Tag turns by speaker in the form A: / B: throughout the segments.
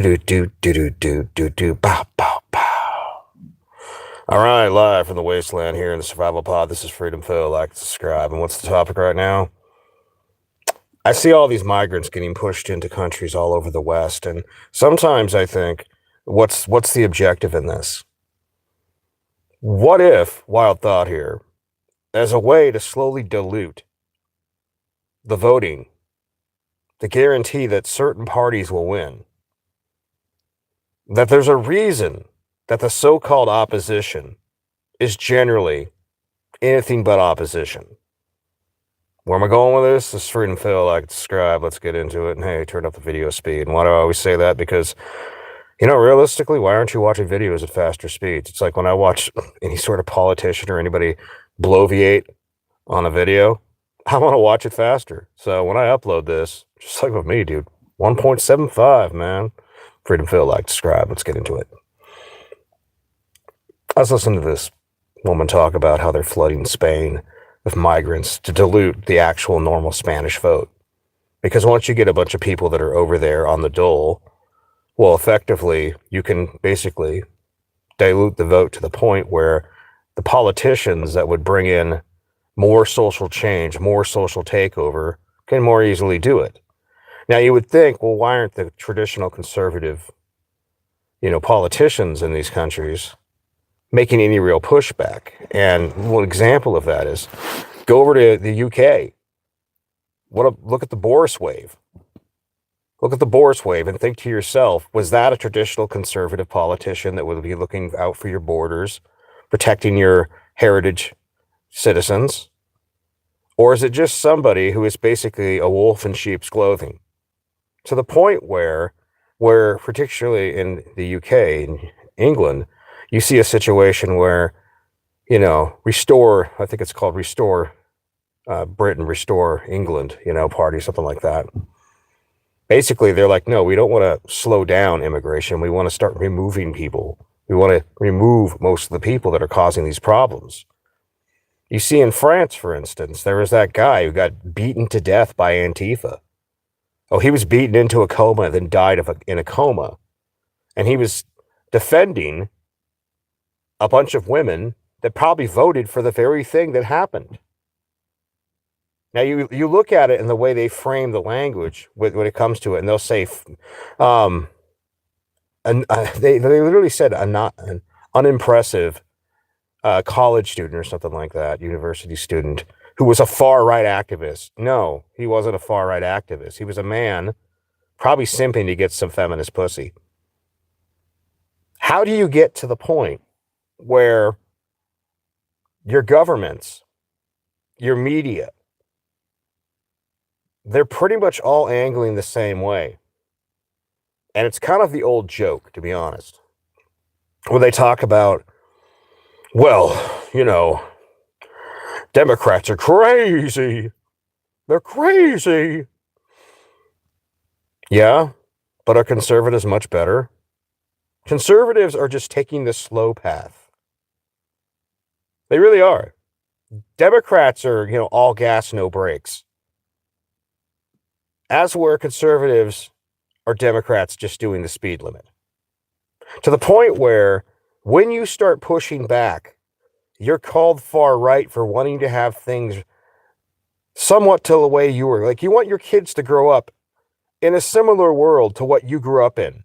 A: Bow, bow, bow. All right, live from the wasteland here in the survival pod. This is Freedom Phil. Like, subscribe. And what's the topic right now? I see all these migrants getting pushed into countries all over the West, and sometimes I think, what's the objective in this? What if, wild thought here, as a way to slowly dilute the voting, to guarantee that certain parties will win, that there's a reason that the so-called opposition is generally anything but opposition. Where am I going with this? This is Freedom Phil. Like, subscribe. Let's get into it. And hey, turn up the video speed. And why do I always say that? Because, realistically, why aren't you watching videos at faster speeds? It's like when I watch any sort of politician or anybody bloviate on a video, I want to watch it faster. So when I upload this, just like with me, dude, 1.75, man. Freedom Phil. Like, subscribe. Let's get into it. I was listening to this woman talk about how they're flooding Spain with migrants to dilute the actual normal Spanish vote. Because once you get a bunch of people that are over there on the dole, well, effectively, you can basically dilute the vote to the point where the politicians that would bring in more social change, more social takeover, can more easily do it. Now, you would think, well, why aren't the traditional conservative, politicians in these countries making any real pushback? And one example of that is go over to the UK. Look at the Boris wave. Look at the Boris wave and think to yourself, was that a traditional conservative politician that would be looking out for your borders, protecting your heritage citizens? Or is it just somebody who is basically a wolf in sheep's clothing? To the point where particularly in the UK and England, you see a situation where, Restore, I think it's called Restore Britain, Restore England, party, something like that. Basically, they're like, no, we don't want to slow down immigration. We want to start removing people. We want to remove most of the people that are causing these problems. You see in France, for instance, there was that guy who got beaten to death by Antifa. Oh, he was beaten into a coma, then died in a coma. And he was defending a bunch of women that probably voted for the very thing that happened. Now, you look at it in the way they frame the language when it comes to it, and they'll say, they literally said an unimpressive college student or something like that, university student, who was a far-right activist. No, he wasn't a far-right activist. He was a man probably simping to get some feminist pussy. How do you get to the point where your governments, your media, they're pretty much all angling the same way? And it's kind of the old joke, to be honest, when they talk about, well, Democrats are crazy. They're crazy. Yeah, but are conservatives much better? Conservatives are just taking the slow path. They really are. Democrats are, all gas, no brakes. As where conservatives are Democrats just doing the speed limit. To the point where when you start pushing back, you're called far right for wanting to have things somewhat to the way you were. Like, you want your kids to grow up in a similar world to what you grew up in.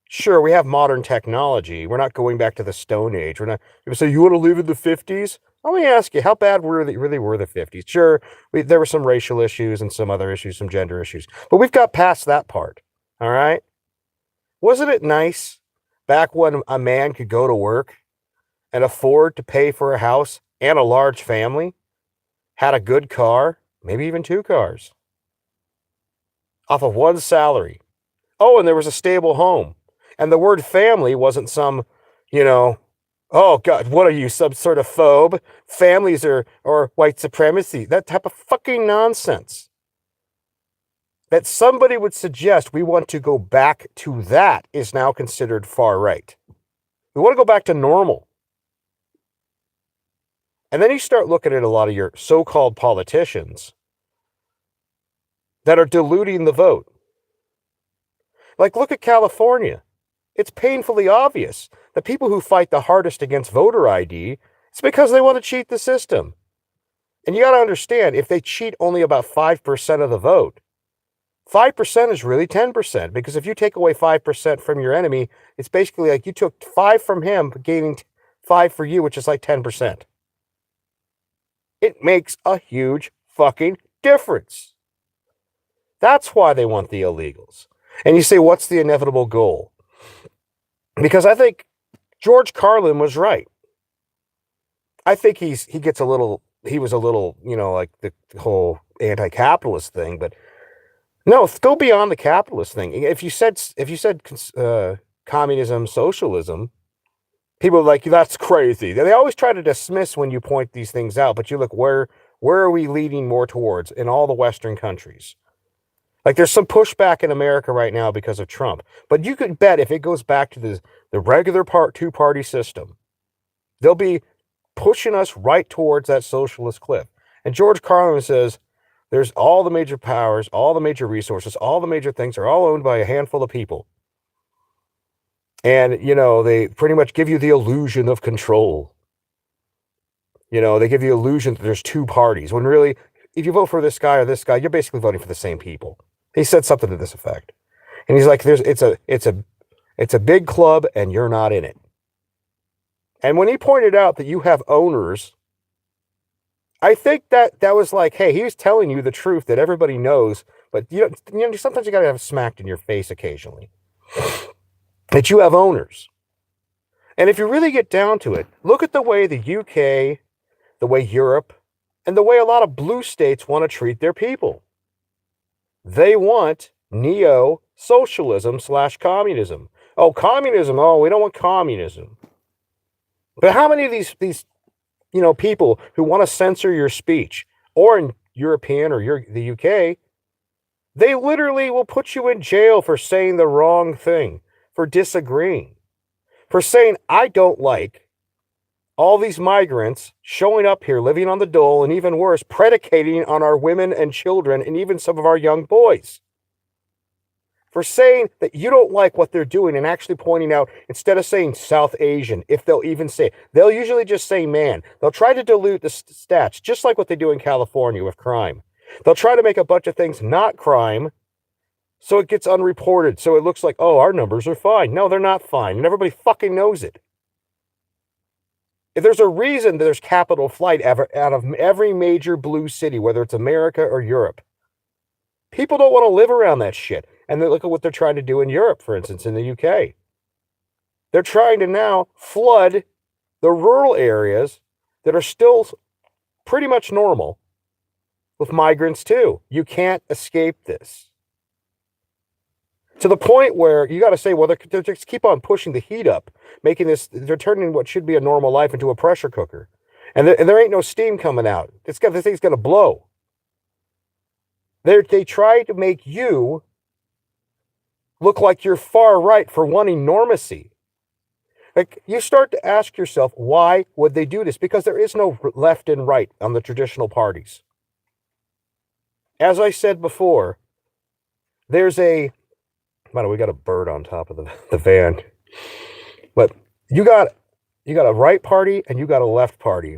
A: Sure, we have modern technology. We're not going back to the Stone Age. We're not. People say, you want to live in the 50s? Let me ask you, how bad really were the 50s? Sure, there were some racial issues and some other issues, some gender issues. But we've got past that part, all right? Wasn't it nice back when a man could go to work and afford to pay for a house and a large family, had a good car, maybe even two cars, off of one salary? Oh, and there was a stable home. And the word family wasn't some, oh God, what are you, some sort of phobe? Families or white supremacy, that type of fucking nonsense. That somebody would suggest we want to go back to that is now considered far right. We want to go back to normal. And then you start looking at a lot of your so-called politicians that are diluting the vote. Like, look at California. It's painfully obvious. The people who fight the hardest against voter ID, it's because they want to cheat the system. And you got to understand, if they cheat only about 5% of the vote, 5% is really 10%, because if you take away 5% from your enemy, it's basically like you took 5 from him, gaining 5 for you, which is like 10%. It makes a huge fucking difference. That's why they want the illegals. And you say, what's the inevitable goal? Because I think George Carlin was right. I think he was a little, like the whole anti-capitalist thing, but no, go beyond the capitalist thing. If you said communism, socialism, people are like, that's crazy. They always try to dismiss when you point these things out, but you look, where are we leading more towards in all the Western countries? Like, there's some pushback in America right now because of Trump, but you could bet if it goes back to the regular two-party system, they'll be pushing us right towards that socialist cliff. And George Carlin says, there's all the major powers, all the major resources, all the major things are all owned by a handful of people. And, they pretty much give you the illusion of control. They give you the illusion that there's two parties, when really, if you vote for this guy or this guy, you're basically voting for the same people. He said something to this effect. And he's like, it's a big club and you're not in it. And when he pointed out that you have owners, I think that was like, hey, he was telling you the truth that everybody knows, but sometimes you got to have it smacked in your face occasionally. That you have owners. And if you really get down to it, look at the way the UK, the way Europe, and the way a lot of blue states want to treat their people. They want neo-socialism / communism. Oh, communism. Oh, we don't want communism. But how many of these people who want to censor your speech, or in European or the UK, they literally will put you in jail for saying the wrong thing, for disagreeing, for saying, I don't like all these migrants showing up here, living on the dole, and even worse, predicating on our women and children and even some of our young boys. For saying that you don't like what they're doing and actually pointing out, instead of saying South Asian, if they'll even say, they'll usually just say man. They'll try to dilute the stats, just like what they do in California with crime. They'll try to make a bunch of things not crime, so it gets unreported, so it looks like, oh, our numbers are fine. No, they're not fine, and everybody fucking knows it. If there's a reason that there's capital flight out of every major blue city, whether it's America or Europe, people don't want to live around that shit. And look at what they're trying to do in Europe, for instance, in the UK. They're trying to now flood the rural areas that are still pretty much normal with migrants too. You can't escape this. To the point where you got to say, well, they just keep on pushing the heat up, they're turning what should be a normal life into a pressure cooker. And there ain't no steam coming out. This thing's going to blow. They try to make you look like you're far right for wanting normacy. Like, you start to ask yourself, why would they do this? Because there is no left and right on the traditional parties. As I said before, there's we got a bird on top of the van. But you got a right party and you got a left party.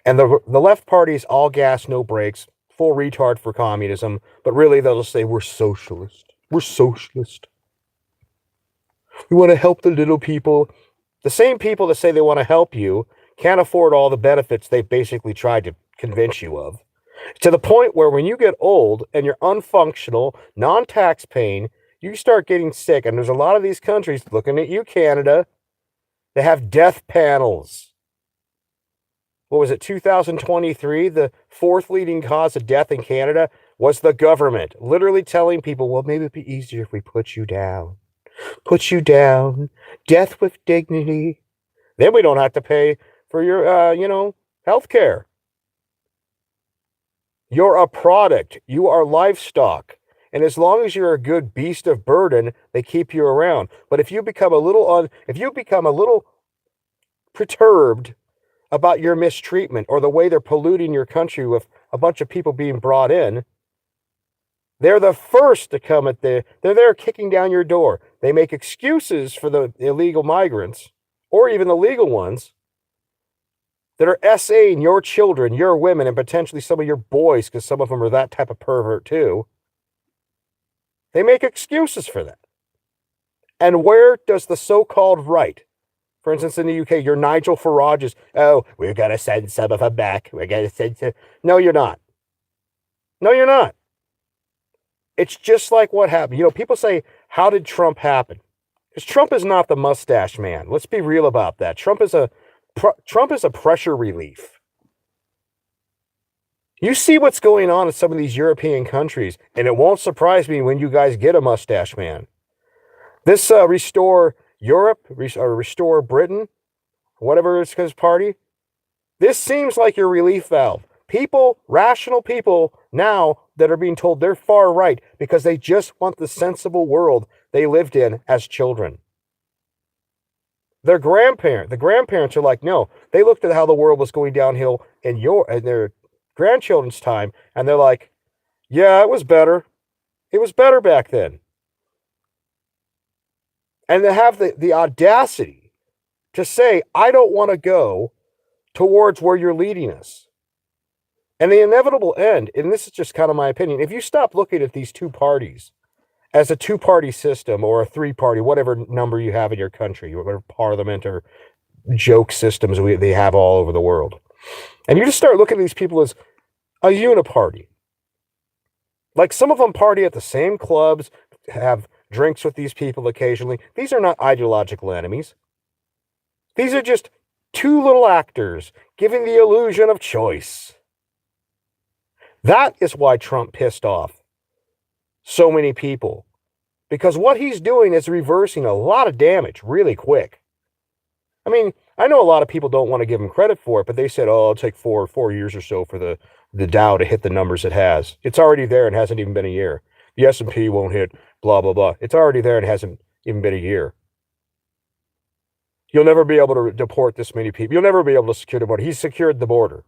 A: And the left party is all gas, no brakes, full retard for communism, but really they'll just say, we're socialist. We're socialist. We want to help the little people. The same people that say they want to help you can't afford all the benefits they've basically tried to convince you of. To the point where when you get old and you're unfunctional, non-tax paying, you start getting sick. And there's a lot of these countries, looking at you, Canada, that have death panels. What was it, 2023? The fourth leading cause of death in Canada was the government literally telling people, well, maybe it'd be easier if we put you down. Put you down. Death with dignity. Then we don't have to pay for your, health care. You're a product. You are livestock. And as long as you're a good beast of burden, they keep you around. But if you become a little perturbed about your mistreatment or the way they're polluting your country with a bunch of people being brought in, They're the first to come they're there kicking down your door. They make excuses for the illegal migrants, or even the legal ones, that are SAing your children, your women, and potentially some of your boys, because some of them are that type of pervert too. They make excuses for that. And where does the so-called right, for instance, in the UK, your Nigel Farage's, oh, we're going to send some of them back. We're going to send some. No, you're not. No, you're not. It's just like what happened. You know, people say, how did Trump happen? Because Trump is not the mustache man. Let's be real about that. Trump is a pressure relief. You see what's going on in some of these European countries, and it won't surprise me when you guys get a mustache man. This Restore Europe, or Restore Britain, whatever it's his party, this seems like your relief valve. People, rational people now that are being told they're far right because they just want the sensible world they lived in as children. The grandparents are like, no, they looked at how the world was going downhill in their grandchildren's time, and they're like, yeah, it was better. It was better back then. And they have the audacity to say, I don't want to go towards where you're leading us. And the inevitable end, and this is just kind of my opinion, if you stop looking at these two parties as a two-party system or a three-party, whatever number you have in your country, whatever parliament or joke systems they have all over the world, and you just start looking at these people as a uniparty. Like some of them party at the same clubs, have drinks with these people occasionally. These are not ideological enemies. These are just two little actors giving the illusion of choice. That is why Trump pissed off so many people. Because what he's doing is reversing a lot of damage really quick. I mean, I know a lot of people don't want to give him credit for it, but they said, oh, it'll take four years or so for the Dow to hit the numbers it has. It's already there and hasn't even been a year. The S&P won't hit, blah, blah, blah. It's already there and hasn't even been a year. You'll never be able to deport this many people. You'll never be able to secure the border. He's secured the border.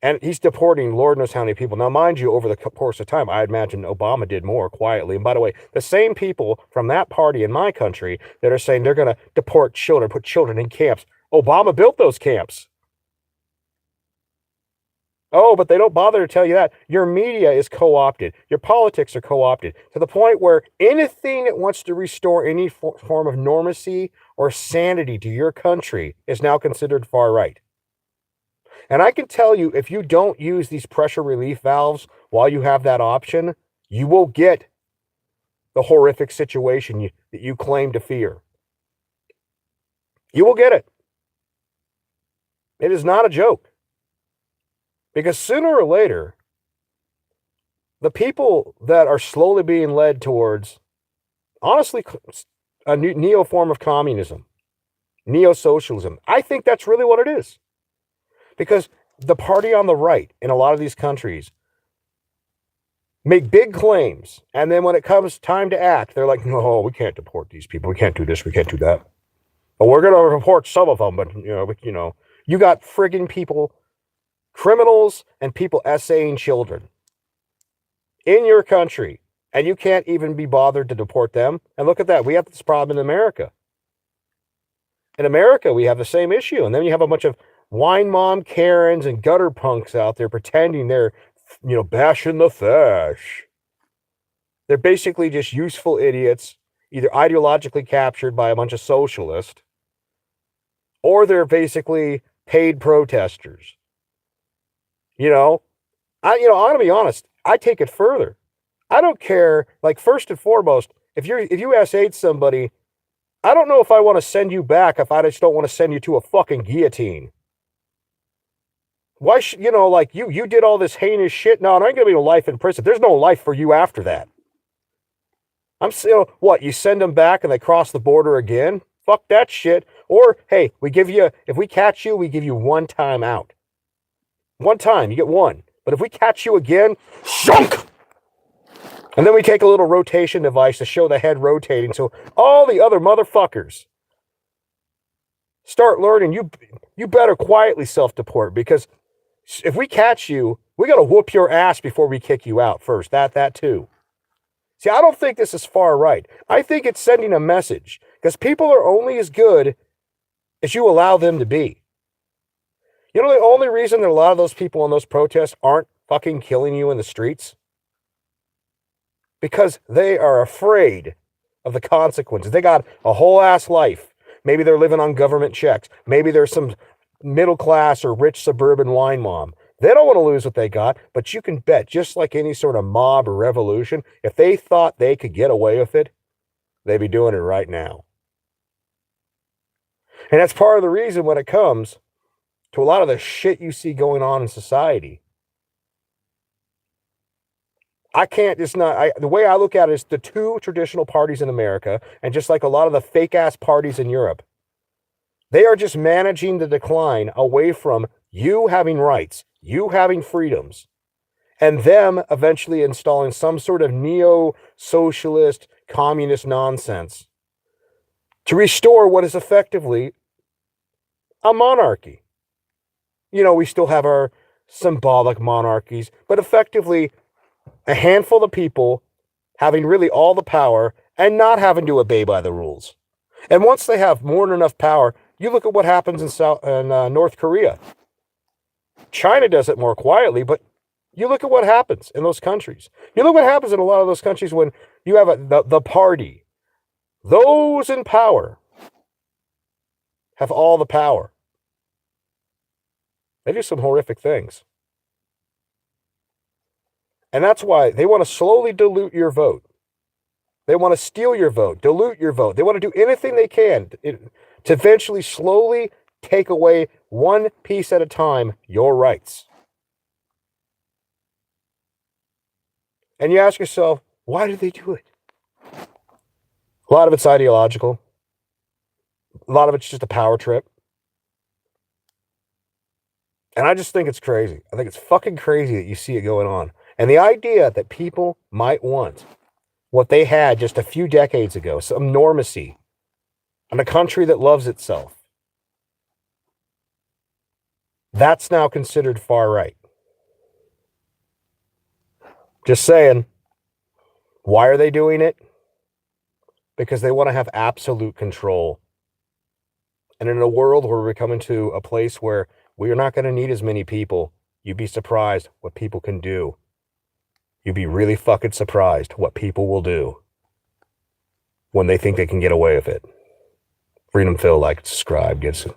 A: And he's deporting Lord knows how many people. Now, mind you, over the course of time, I imagine Obama did more quietly. And by the way, the same people from that party in my country that are saying they're going to deport children, put children in camps, Obama built those camps. Oh, but they don't bother to tell you that. Your media is co-opted. Your politics are co-opted to the point where anything that wants to restore any form of normacy or sanity to your country is now considered far right. And I can tell you, if you don't use these pressure relief valves while you have that option, you will get the horrific situation that you claim to fear. You will get it. It is not a joke. Because sooner or later, the people that are slowly being led towards, honestly, a neo form of communism, neo-socialism, I think that's really what it is. Because the party on the right in a lot of these countries make big claims, and then when it comes time to act, they're like, no, we can't deport these people. We can't do this. We can't do that. But we're going to deport some of them. But, you got friggin' people, criminals and people essaying children in your country, and you can't even be bothered to deport them. And look at that. We have this problem in America. In America, we have the same issue. And then you have a bunch of wine mom Karens and gutter punks out there pretending they're, bashing the fash. They're basically just useful idiots, either ideologically captured by a bunch of socialists, or they're basically paid protesters. I'm going to be honest. I take it further. I don't care. Like, first and foremost, if you essayed somebody, I don't know if I want to send you back if I just don't want to send you to a fucking guillotine. Why should, you did all this heinous shit. No, there ain't going to be no life in prison. There's no life for you after that. What, you send them back and they cross the border again? Fuck that shit. Or, hey, if we catch you, we give you one time out. One time, you get one. But if we catch you again, shunk! And then we take a little rotation device to show the head rotating so all the other motherfuckers start learning you better quietly self-deport, because if we catch you We got to whoop your ass before we kick you out first. That too. See, I don't think this is far right. I think it's sending a message because people are only as good as you allow them to be. You know, the only reason that a lot of those people in those protests aren't fucking killing you in the streets? Because they are afraid of the consequences. They got a whole ass life. Maybe they're living on government checks. Maybe there's some middle class or rich suburban wine mom. They don't want to lose what they got, but you can bet, just like any sort of mob or revolution, if they thought they could get away with it, they'd be doing it right now. And that's part of the reason when it comes to a lot of the shit you see going on in society. I can't just not, the way I look at it is the two traditional parties in America, and just like a lot of the fake ass parties in Europe, they are just managing the decline away from you having rights, you having freedoms, and them eventually installing some sort of neo-socialist, communist nonsense to restore what is effectively a monarchy. You know, we still have our symbolic monarchies, but effectively a handful of people having really all the power and not having to obey by the rules. And once they have more than enough power, you look at what happens in North Korea. China does it more quietly, but you look at what happens in those countries. You look what happens in a lot of those countries when you have the party. Those in power have all the power. They do some horrific things. And that's why they want to slowly dilute your vote. They want to steal your vote, dilute your vote. They want to do anything they can to eventually slowly take away one piece at a time your rights. And you ask yourself, why do they do it? A lot of it's ideological. A lot of it's just a power trip. And I just think it's crazy. I think it's fucking crazy that you see it going on. And the idea that people might want what they had just a few decades ago, some normacy, and a country that loves itself, that's now considered far right. Just saying. Why are they doing it? Because they want to have absolute control. And in a world where we're coming to a place where we are not going to need as many people, you'd be surprised what people can do. You'd be really fucking surprised what people will do when they think they can get away with it. Freedom Phil, like, subscribe, get some.